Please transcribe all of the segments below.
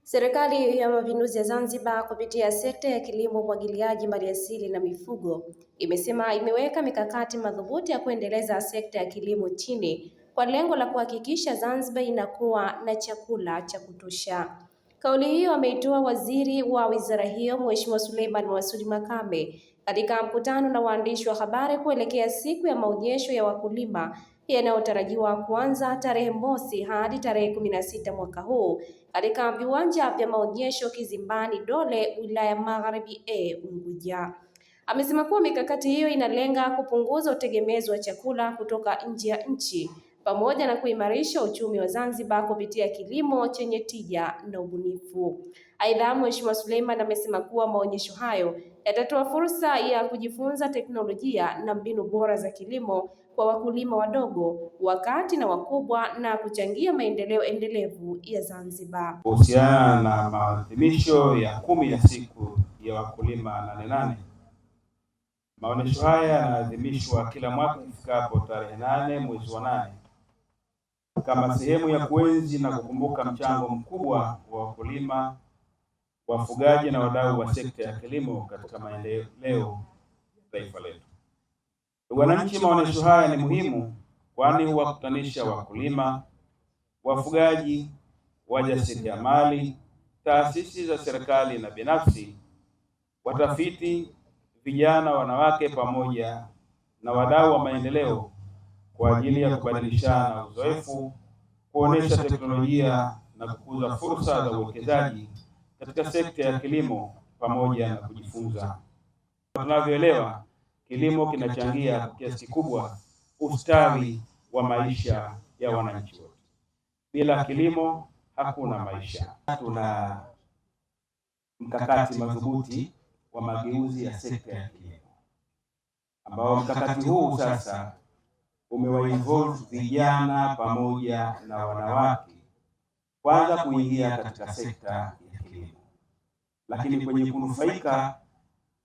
Serikali ya Mapinduzi ya Zanzibar kupitia sekta ya kilimo, umwagiliaji, maliasili na mifugo imesema imeweka mikakati madhubuti ya kuendeleza sekta ya kilimo nchini kwa lengo la kuhakikisha Zanzibar inakuwa na chakula cha kutosha. Kauli hiyo ameitoa waziri wa wizara hiyo Mheshimiwa Suleiman Masudi Makame katika mkutano na waandishi wa habari kuelekea siku ya maonyesho ya wakulima yanayotarajiwa kuanza tarehe mosi hadi tarehe 16 mwaka huu katika viwanja vya maonyesho Kizimbani Dole, wilaya Magharibi Unguja. Amesema kuwa mikakati hiyo inalenga kupunguza utegemezi wa chakula kutoka nje ya nchi pamoja na kuimarisha uchumi wa Zanzibar kupitia kilimo chenye tija na ubunifu. Aidha, Mheshimiwa Suleiman amesema kuwa maonyesho hayo yatatoa fursa ya kujifunza teknolojia na mbinu bora za kilimo kwa wakulima wadogo, wakati na wakubwa na kuchangia maendeleo endelevu ya Zanzibar. Kuhusiana na maadhimisho ya 10 ya siku ya wakulima 88, maonyesho haya yanaadhimishwa kila mwaka ifikapo tarehe 8 mwezi wa 8 kama sehemu ya kuenzi na kukumbuka mchango mkubwa wa wakulima, wafugaji na wadau wa sekta ya kilimo katika maendeleo ya taifa letu. Wananchi, maonyesho haya ni muhimu kwani huwakutanisha wakulima, wafugaji, wajasiriamali, taasisi za serikali na binafsi, watafiti, vijana, wanawake pamoja na wadau wa maendeleo kwa ajili ya kubadilishana uzoefu, kuonesha teknolojia na kukuza fursa za uwekezaji katika sekta ya kilimo pamoja na kujifunza. Tunavyoelewa, kilimo kinachangia kwa kiasi kikubwa ustawi wa maisha ya wananchi wote. Bila kilimo hakuna maisha. Tuna mkakati madhubuti wa mageuzi ya sekta ya kilimo, ambao mkakati huu sasa umewainvolve vijana pamoja na wanawake kwanza kuingia katika sekta ya kilimo, lakini kwenye kunufaika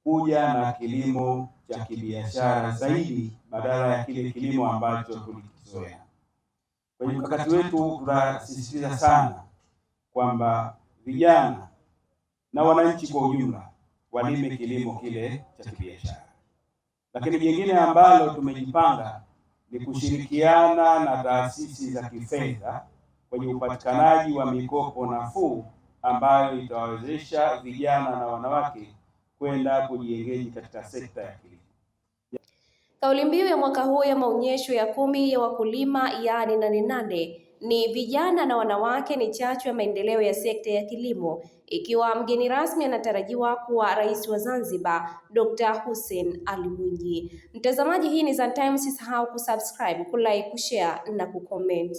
kuja na kilimo cha kibiashara zaidi badala ya kile kilimo ambacho tulikizoea. Kwenye mkakati wetu tunasisitiza sana kwamba vijana na wananchi kwa ujumla walime kilimo kile cha kibiashara. Lakini jingine ambalo tumejipanga ni kushirikiana na taasisi za kifedha kwenye upatikanaji wa mikopo nafuu ambayo itawawezesha vijana na wanawake kwenda kujiengage katika sekta ya kilimo. Kauli mbiu ya mwaka huu ya maonyesho ya 10 ya wakulima yaani 88 ni vijana na wanawake ni chachu ya maendeleo ya sekta ya kilimo, ikiwa mgeni rasmi anatarajiwa kuwa Rais wa Zanzibar Dr. Hussein Ali Mwinyi. Mtazamaji, hii ni Zantime, usisahau kusubscribe, kulike, kushare na kucomment.